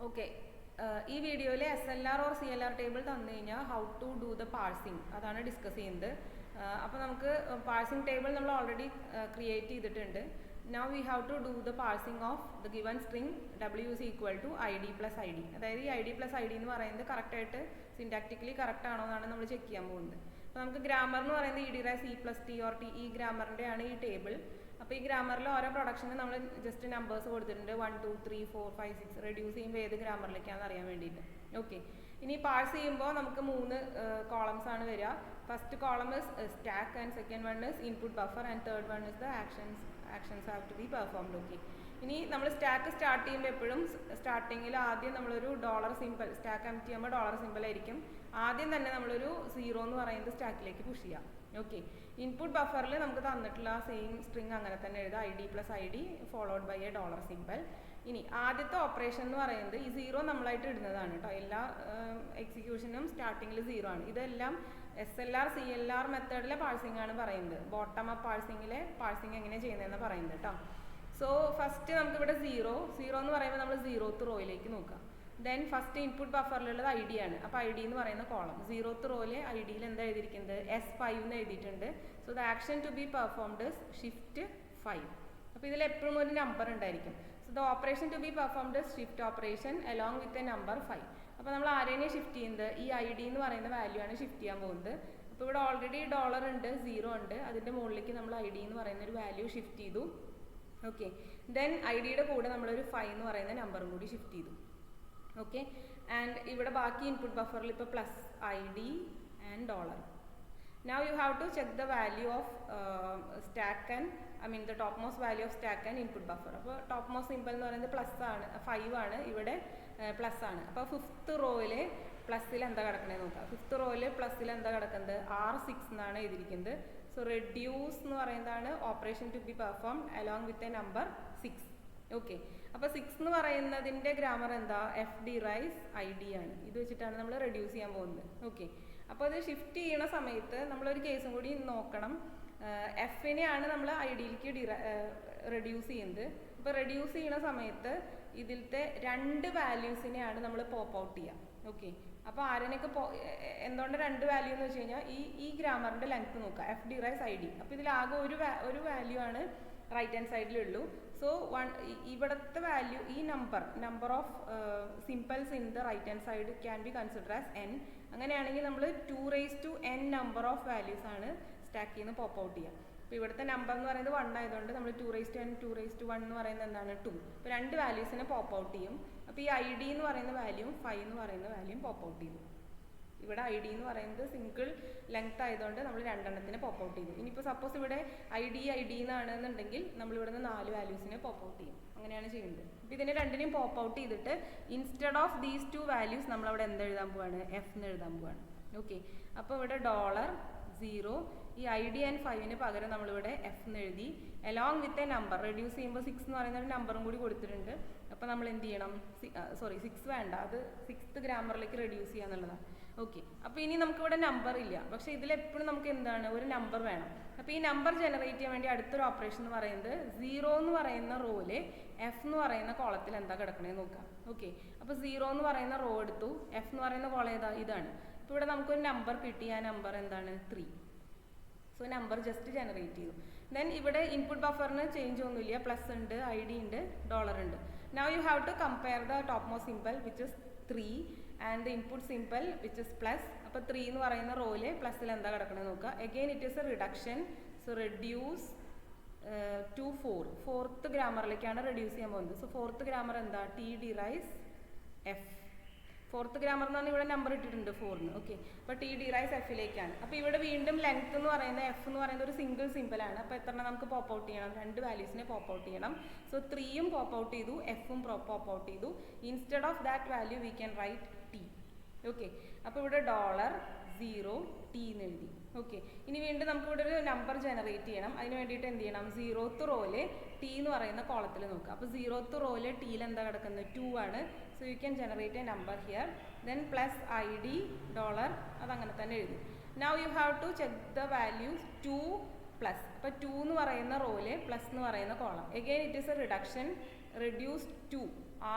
Okay, ഈ വീഡിയോയിൽ SLR or CLR table തന്നു കഴിഞ്ഞാൽ how to do the parsing അതാണ് ഡിസ്കസ് ചെയ്യുന്നത്. അപ്പോൾ നമുക്ക് പാഴ്സിങ് ടേബിൾ നമ്മൾ ഓൾറെഡി ക്രിയേറ്റ് ചെയ്തിട്ടുണ്ട്. Now we have to do the parsing of the given string w is equal to id plus id. അതായത് ഈ id plus id എന്ന് പറയുന്നത് കറക്റ്റായിട്ട് സിൻടാക്റ്റിക്കലി കറക്റ്റ് ആണോ എന്നാണ് നമ്മൾ ചെക്ക് ചെയ്യാൻ പോകുന്നത്. അപ്പോൾ നമുക്ക് ഗ്രാമർ എന്ന് പറയുന്നത് ed+e+t or t ഈ ഗ്രാമറിൻ്റെ ആണ് ഈ ടേബിൾ. അപ്പോൾ ഈ ഗ്രാമറിൽ ഓരോ പ്രൊഡക്ഷന് നമ്മൾ ജസ്റ്റ് നമ്പേഴ്സ് കൊടുത്തിട്ടുണ്ട് 1 2 3 4 5 6 റെഡ്യൂസ് ചെയ്യുമ്പോൾ ഏത് ഗ്രാമറിലേക്കാണെന്ന് അറിയാൻ വേണ്ടിയിട്ട്. ഓക്കെ, ഇനി പാഴ്സ് ചെയ്യുമ്പോൾ നമുക്ക് 3 കോളംസ് ആണ് വരിക. First column is stack and second one is input buffer and third one is the actions have to be performed. Okay, ഇനി നമ്മൾ സ്റ്റാക്ക് സ്റ്റാർട്ട് ചെയ്യുമ്പോൾ എപ്പോഴും സ്റ്റാർട്ടിങ്ങിൽ ആദ്യം നമ്മളൊരു ഡോളർ സിമ്പിൾ സ്റ്റാക്ക് എംപ്റ്റി ചെയ്യുമ്പോൾ ഡോളർ സിമ്പിൾ ആയിരിക്കും. ആദ്യം തന്നെ നമ്മളൊരു 0 എന്ന് പറയുന്നത് സ്റ്റാക്കിലേക്ക് പുഷ് ചെയ്യാം. ഓക്കെ, ഇൻപുട്ട് ബഫറിൽ നമുക്ക് തന്നിട്ടുള്ള സെയിം സ്ട്രിങ് അങ്ങനെ തന്നെ എഴുതാം, id+id followed by a dollar symbol. ഇനി ആദ്യത്തെ ഓപ്പറേഷൻ എന്ന് പറയുന്നത് ഈ 0 നമ്മളായിട്ട് ഇടുന്നതാണ് കേട്ടോ. എല്ലാ എക്സിക്യൂഷനും സ്റ്റാർട്ടിങ്ങിൽ 0 ആണ്. ഇതെല്ലാം SLR CLR മെത്തേഡിലെ പാഴ്സിംഗ് ആണ് പറയുന്നത്. ബോട്ടം അപ്പ് പാഴ്സിങ്ങിലെ പാഴ്സിംഗ് എങ്ങനെ ചെയ്യുന്നതെന്ന് പറയുന്നത് കേട്ടോ. സോ ഫസ്റ്റ് നമുക്കിവിടെ 0 എന്ന് പറയുമ്പോൾ നമ്മൾ 0th റോയിലേക്ക് നോക്കാം. ദെൻ ഫസ്റ്റ് ഇൻപുട്ട് ബഫറിലുള്ളത് id ആണ്. അപ്പോൾ id എന്ന് പറയുന്ന കോളം 0th റോയിലെ id-യിൽ എന്താ എഴുതിയിരിക്കുന്നത് S5 എന്ന് എഴുതിയിട്ടുണ്ട്. So the action to be performed is shift 5. അപ്പോൾ ഇതിൽ എപ്പോഴും ഒരു നമ്പർ ഉണ്ടായിരിക്കും. So the operation to be performed is shift operation along with a number 5. അപ്പോൾ നമ്മൾ ആരെയാണ് ഷിഫ്റ്റ് ചെയ്യുന്നത്? ഈ id എന്ന് പറയുന്ന വാല്യൂ ആണ് ഷിഫ്റ്റ് ചെയ്യാൻ പോകുന്നത്. അപ്പോൾ ഇവിടെ ഓൾറെഡി ഡോളർ ഉണ്ട്, 0 ഉണ്ട്, അതിൻ്റെ മുകളിലേക്ക് നമ്മൾ id എന്ന് പറയുന്ന ഒരു വാല്യൂ ഷിഫ്റ്റ് ചെയ്തു. ഓക്കെ, ദെൻ id-യുടെ കൂടെ നമ്മളൊരു 5 എന്ന് പറയുന്ന നമ്പറും കൂടി ഷിഫ്റ്റ് ചെയ്തു. ഓക്കെ, ആൻഡ് ഇവിടെ ബാക്കി ഇൻപുട്ട് ബഫറിൽ ഇപ്പോൾ plus id and dollar. Now you have to check the value of stack and the topmost value of stack and input buffer. അപ്പോൾ topmost symbol എന്ന് പറയുന്നത് പ്ലസ് ആണ്, 5 ആണ്, ഇവിടെ പ്ലസ് ആണ്. അപ്പോൾ 5th റോയിലെ പ്ലസ്സിൽ എന്താ കിടക്കണേ നോക്കാം. 5th റോയിൽ പ്ലസ്സിൽ എന്താ കിടക്കുന്നത്? R6 എന്നാണ് എഴുതിയിരിക്കുന്നത്. സോ റെഡ്യൂസ് എന്ന് പറയുന്നതാണ് operation to be perform along with a number 6. Okay, അപ്പോൾ 6 എന്ന് പറയുന്നതിൻ്റെ ഗ്രാമർ എന്താ? fd-rise id ആണ്. ഇത് വെച്ചിട്ടാണ് നമ്മൾ റെഡ്യൂസ് ചെയ്യാൻ പോകുന്നത്. ഓക്കെ, അപ്പോൾ അത് ഷിഫ്റ്റ് ചെയ്യണ സമയത്ത് നമ്മളൊരു കേസും കൂടി നോക്കണം. എഫിനെയാണ് നമ്മൾ id-യിലേക്ക് റെഡ്യൂസ് ചെയ്യുന്നത്. അപ്പോൾ റെഡ്യൂസ് ചെയ്യണ സമയത്ത് ഇതിലത്തെ 2 വാല്യൂസിനെയാണ് നമ്മൾ പോപ്പ് ഔട്ട് ചെയ്യുക. ഓക്കെ, അപ്പോൾ ആരെയൊക്കെ എന്തുകൊണ്ട് 2 വാല്യൂ എന്ന് വെച്ച് കഴിഞ്ഞാൽ ഈ ഗ്രാമറിൻ്റെ ലെങ്ത് നോക്കുക, fd-rise id. അപ്പോൾ ഇതിലാകെ ഒരു വാല്യൂ ആണ് റൈറ്റ് ഹാൻഡ് സൈഡിലുള്ളൂ. സോ ഇവിടുത്തെ വാല്യൂ ഈ number of symbols in the right hand side can be consider as n. അങ്ങനെയാണെങ്കിൽ നമ്മൾ 2n നമ്പർ ഓഫ് വാല്യൂസ് ആണ് സ്റ്റാക്കിൽ നിന്ന് പോപ്പ് ഔട്ട് ചെയ്യുക. അപ്പോൾ ഇവിടുത്തെ നമ്പർ എന്ന് പറയുന്നത് 1 ആയതുകൊണ്ട് നമ്മൾ 2n 2n എന്ന് പറയുന്നത് എന്താണ്? 2. അപ്പോൾ 2 വാല്യൂസിനെ പോപ്പ് ഔട്ട് ചെയ്യും. അപ്പോൾ ഈ id എന്ന് പറയുന്ന വാല്യൂം 5 എന്ന് പറയുന്ന വാല്യൂം പോപ്പ് ഔട്ട് ചെയ്തു. ഇവിടെ id എന്ന് പറയുന്നത് സിംഗിൾ ലെങ്ത് ആയതുകൊണ്ട് നമ്മൾ 2 എണ്ണത്തിന് പോപ്പ് ഔട്ട് ചെയ്തു. ഇനിയിപ്പോൾ സപ്പോസ് ഇവിടെ id എന്നാണെന്നുണ്ടെങ്കിൽ നമ്മൾ ഇവിടുന്ന് 4 വാല്യൂസിനെ പോപ്പ് ഔട്ട് ചെയ്യും. അങ്ങനെയാണ് ചെയ്യുന്നത്. അപ്പോൾ ഇതിനെ രണ്ടിനെയും പോപ്പ് ഔട്ട് ചെയ്തിട്ട് ഇൻസ്റ്റെഡ് ഓഫ് ദീസ് 2 വാല്യൂസ് നമ്മളവിടെ എന്ത് എഴുതാൻ പോവാണ്? f എന്ന് എഴുതാൻ പോവാണ്. ഓക്കെ, അപ്പോൾ ഇവിടെ $0 ഈ id ആൻഡ് 5-ന് പകരം നമ്മളിവിടെ f എന്ന് എഴുതി along with a number. Reduce ചെയ്യുമ്പോൾ 6 എന്ന് പറയുന്ന ഒരു നമ്പറും കൂടി കൊടുത്തിട്ടുണ്ട്. അപ്പോൾ നമ്മൾ എന്ത് ചെയ്യണം? 6 വേണ്ട, അത് 6th ഗ്രാമറിലേക്ക് റെഡ്യൂസ് ചെയ്യാന്നുള്ളതാണ്. ഓക്കെ, അപ്പോൾ ഇനി നമുക്കിവിടെ നമ്പർ ഇല്ല, പക്ഷേ ഇതിലെപ്പോഴും നമുക്ക് എന്താണ്? ഒരു നമ്പർ വേണം. അപ്പോൾ ഈ നമ്പർ ജനറേറ്റ് ചെയ്യാൻ വേണ്ടി അടുത്തൊരു ഓപ്പറേഷൻ എന്ന് പറയുന്നത് 0 എന്ന് പറയുന്ന റോയിലെ f എന്ന് പറയുന്ന കോളത്തിൽ എന്താ കിടക്കണേന്ന് നോക്കാം. ഓക്കെ, അപ്പോൾ 0 എന്ന് പറയുന്ന റോ എടുത്തു, f എന്ന് പറയുന്ന കോളം ഏതാ? ഇതാണ്. അപ്പോൾ ഇവിടെ നമുക്കൊരു നമ്പർ കിട്ടി. ആ നമ്പർ എന്താണ്? 3. സോ നമ്പർ ജസ്റ്റ് ജനറേറ്റ് ചെയ്തു. ദെൻ ഇവിടെ ഇൻപുട്ട് ബഫറിന് ചേഞ്ച് ഒന്നുമില്ല, പ്ലസ് ഉണ്ട്, id ഉണ്ട്, ഡോളർ ഉണ്ട്. Now you have to compare the top most symbol which is 3 and the input symbol which is plus. അപ്പോൾ 3 എന്ന് പറയുന്ന റോയില് പ്ലസ്സിൽ എന്താ കിടക്കണമെന്ന് നോക്കുക. Again it is a reduction. So reduce to 4th ഗ്രാമറിലേക്കാണ് റെഡ്യൂസ് ചെയ്യാൻ പോകുന്നത്. സോ 4th ഗ്രാമർ എന്താ? td-rise f. 4th ഗ്രാമർ എന്ന് പറഞ്ഞാൽ ഇവിടെ നമ്പർ ഇട്ടിട്ടുണ്ട് 4-ന്. ഓക്കെ, അപ്പോൾ td-rise f-ലേക്കാണ്. അപ്പോൾ ഇവിടെ വീണ്ടും ലെങ്ത് എന്ന് പറയുന്ന f എന്ന് പറയുന്നത് ഒരു സിംഗിൾ സിമ്പിളാണ്. അപ്പോൾ എത്ര നമുക്ക് പോപ്പ് ഔട്ട് ചെയ്യണം? 2 വാല്യൂസിനെ പോപ്പ് ഔട്ട് ചെയ്യണം. സോ 3-യും പോപ്പ് ഔട്ട് ചെയ്തു, f-ഉം പോപ്പ് ഔട്ട് ചെയ്തു. Instead of that value we can write t. Okay, അപ്പോൾ ഇവിടെ $0t എന്ന് എഴുതി. ഓക്കെ, ഇനി വീണ്ടും നമുക്ക് ഇവിടെ ഒരു നമ്പർ ജനറേറ്റ് ചെയ്യണം. അതിന് വേണ്ടിയിട്ട് എന്ത് ചെയ്യണം? 0th റോയില് t എന്ന് പറയുന്ന കോളത്തിൽ നോക്കുക. അപ്പോൾ 0th റോയില് t-യിൽ എന്താ കിടക്കുന്നത്? 2 ആണ്. So you can generate a number here. Then plus id dollar, അതങ്ങനെ തന്നെ എഴുതി. Now you have to check the values 2 plus. അപ്പോൾ 2 എന്ന് പറയുന്ന റോയില് പ്ലസ് എന്ന് പറയുന്ന column. Again it is a reduction, reduce 2.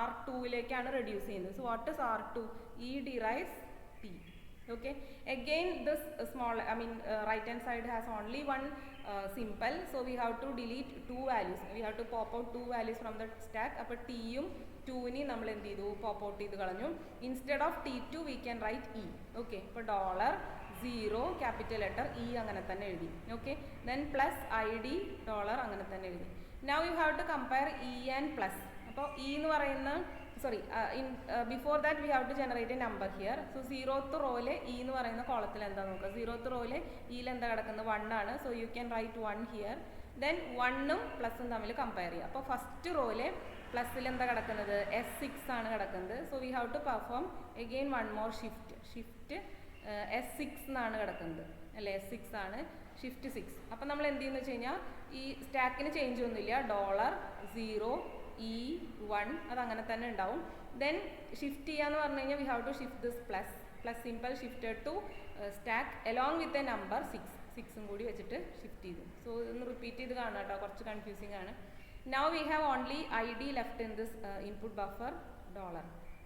R2യിലേക്കാണ് റെഡ്യൂസ് ചെയ്യുന്നത്. So what is R2? E derives T. Okay, again this small, right hand side has only one simple, so we have to delete two values. We have to pop out two values from the stack. അപ്പോൾ ടിയും ടൂവിനെയും നമ്മൾ എന്ത് ചെയ്തു? Pop out ചെയ്ത് കളഞ്ഞു. Instead of T2 we can write E. Okay, ഇപ്പോൾ $0 capital letter E അങ്ങനെ തന്നെ എഴുതി. Okay, then plus ID dollar അങ്ങനെ തന്നെ എഴുതി. Now you have to compare E and plus. അപ്പോൾ E എന്ന് പറയുന്ന before that we have to generate a number here. So 0th റോയിലെ E എന്ന് പറയുന്ന കോളത്തിൽ എന്താ നോക്കുക? 0th റോയിലെ Eയിൽ എന്താ കിടക്കുന്നത്? 1 ആണ്. So you can write 1 here. Then 1ഉം പ്ലസും തമ്മിൽ കമ്പയർ ചെയ്യുക. അപ്പോൾ ഫസ്റ്റ് റോയിലെ പ്ലസ്സിൽ എന്താ കിടക്കുന്നത്? S6 ആണ് കിടക്കുന്നത്. So we have to perform again one more shift S6 എന്നാണ് കിടക്കുന്നത് അല്ലേ? S6 ആണ്, ഷിഫ്റ്റ് 6. അപ്പം നമ്മൾ എന്ത് ചെയ്യുന്നു വെച്ച് കഴിഞ്ഞാൽ ഈ സ്റ്റാക്കിന് ചേഞ്ച് ഒന്നുമില്ല. $0 E1 അതങ്ങനെ തന്നെ ഉണ്ടാവും. ദെൻ ഷിഫ്റ്റ് ചെയ്യാന്ന് പറഞ്ഞു കഴിഞ്ഞാൽ we have to shift this plus symbol shifted to stack along with a number 6ഉം കൂടി വെച്ചിട്ട് ഷിഫ്റ്റ് ചെയ്തു. സോ ഒന്ന് റിപ്പീറ്റ് ചെയ്ത് കാണാം കേട്ടോ, കുറച്ച് കൺഫ്യൂസിങ് ആണ്. Now we have only ID left in this input buffer $.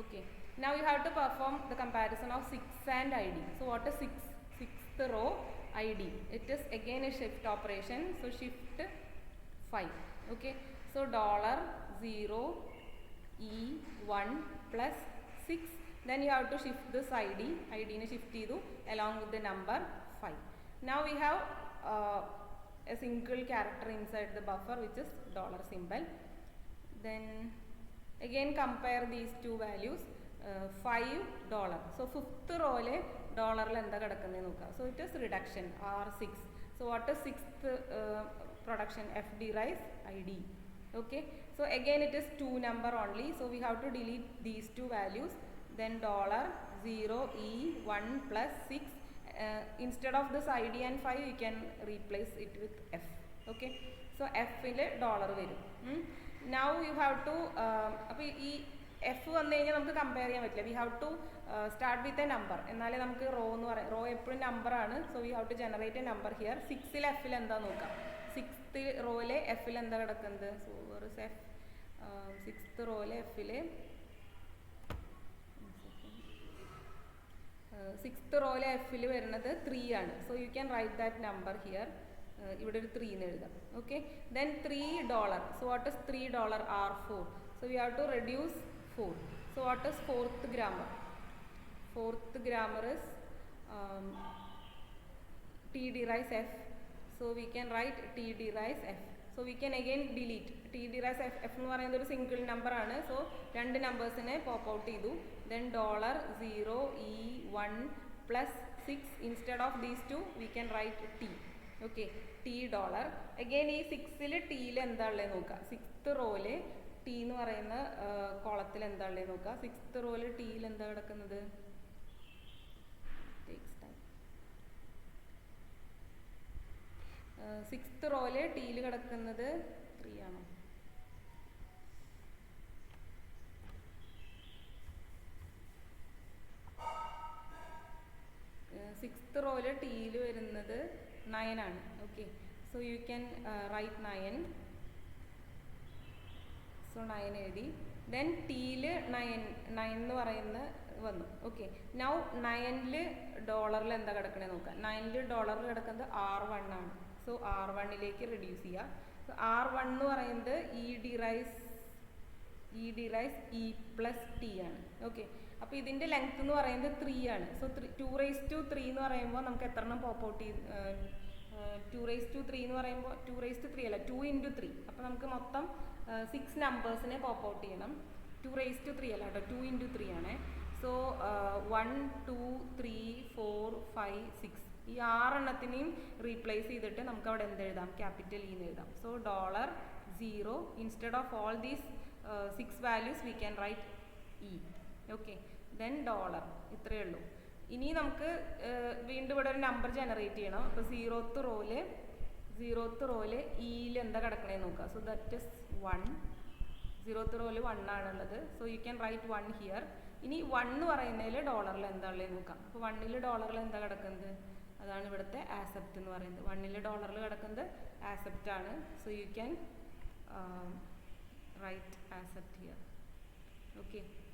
Okay, now you have to perform the comparison of 6 and ID. So what is 6th row ID? It is again a shift operation, so shift 5. Okay, so $0 E1 plus 6. Then you have to shift this ID ne shift ചെയ്തു along with the number 5. Now we have a single character inside the buffer which is dollar symbol. Then again compare these two values. $5. So 5th rowle ഡോളറിൽ എന്താ കിടക്കുന്നത് നോക്കുക. So it is reduction R6. So what is 6th production? F derives ID. Okay, so again it is 2 number only, so we have to delete these two values. Then $0 E1 plus 6. Instead of this ID and 5 you can replace it with F. Okay, so F ile dollar varum. Now you have to appo ee F vannu kayinja namukku compare cheyan pattilla. We have to start with a number. Ennale namukku row ennu parayam, row eppozhum number aanu, so we have to generate a number here. 6 il F il endha nokka. 6th row ile F il endha kidakkannathu? So where is F? 6th row ile F ile 6th റോയിലെ എഫിൽ വരുന്നത് 3 ആണ്. So you can write that number here. ഇവിടെ ഒരു 3 എന്ന് എഴുതാം. Okay, then $3. So what is $3? R4. So we have to reduce 4. So what is 4th grammar? 4th grammar is T derives F. So we can write T derives F. So we can again delete. T derives F. F എന്ന് പറയുന്നത് ഒരു single number ആണ്. So 2 നമ്പേഴ്സിനെ pop out ചെയ്തു. Then $0 E1 plus 6. Instead of these two we can write T. Okay, $T. Again ഈ 6ൽ Tയിൽ എന്താ ഉള്ളത് നോക്കുക. 6th റോയില് T എന്ന് പറയുന്ന കോളത്തിൽ എന്താ ഉള്ളത് നോക്കുക. 6th റോയില് Tയിൽ എന്താ കിടക്കുന്നത്? 6th റോയില് Tയിൽ കിടക്കുന്നത് 3 ആണോ? 6th റോയില് Tയിൽ വരുന്നത് 9 ആണ്. Okay, so you can right 9. So 9 എഴുതി. ദെൻ Tയിൽ 9 എന്ന് പറയുന്ന വന്നു. ഓക്കെ, നൗ 9ൽ ഡോളറിൽ എന്താ കിടക്കണേ നോക്കാം. 9ൽ ഡോളറിൽ കിടക്കുന്നത് R1 ആണ്. സോ R1ലേക്ക് റെഡ്യൂസ് ചെയ്യുക. സോ R1 എന്ന് പറയുന്നത് E derives E plus T ആണ്. ഓക്കെ, അപ്പോൾ ഇതിൻ്റെ ലെങ്ത് എന്ന് പറയുന്നത് 3 ആണ്. സോ 2�3 എന്ന് പറയുമ്പോൾ നമുക്ക് എത്ര എണ്ണം പോപ്പ് ഔട്ട് ചെയ്ത് 2�3 എന്ന് പറയുമ്പോൾ 2�3 അല്ല 2 into 3. അപ്പോൾ നമുക്ക് മൊത്തം 6 നമ്പേഴ്സിനെ പോപ്പ് ഔട്ട് ചെയ്യണം. 2�3 അല്ല കേട്ടോ, 2 into 3 ആണ്. സോ 1 2 3 4 5 6 ഈ 6 എണ്ണത്തിനെയും റീപ്ലേസ് ചെയ്തിട്ട് നമുക്ക് അവിടെ എന്ത് എഴുതാം? ക്യാപിറ്റൽ E എന്ന് എഴുതാം. So $0 instead of all these 6 values we can write E. Okay, then dollar. ഇത്രയേ ഉള്ളൂ. ഇനി നമുക്ക് വീണ്ടും ഇവിടെ ഒരു നമ്പർ ജനറേറ്റ് ചെയ്യണം. അപ്പോൾ 0th റോയില് ഇയിൽ എന്താ കിടക്കണേ നോക്കുക. So that is 1. 0th റോയില് 1 ആണുള്ളത്. So you can write 1 here. ഇനി 1 എന്ന് പറയുന്നതിൽ ഡോളറിൽ എന്താ ഉള്ളത് നോക്കാം. അപ്പോൾ 1ൽ ഡോളറിൽ എന്താ കിടക്കുന്നത്? അതാണ് ഇവിടുത്തെ ആസെപ്റ്റ് എന്ന് പറയുന്നത്. 1ൽ ഡോളറിൽ കിടക്കുന്നത് ആസെപ്റ്റ് ആണ്. So you can right ആസെപ്റ്റ് here. Okay.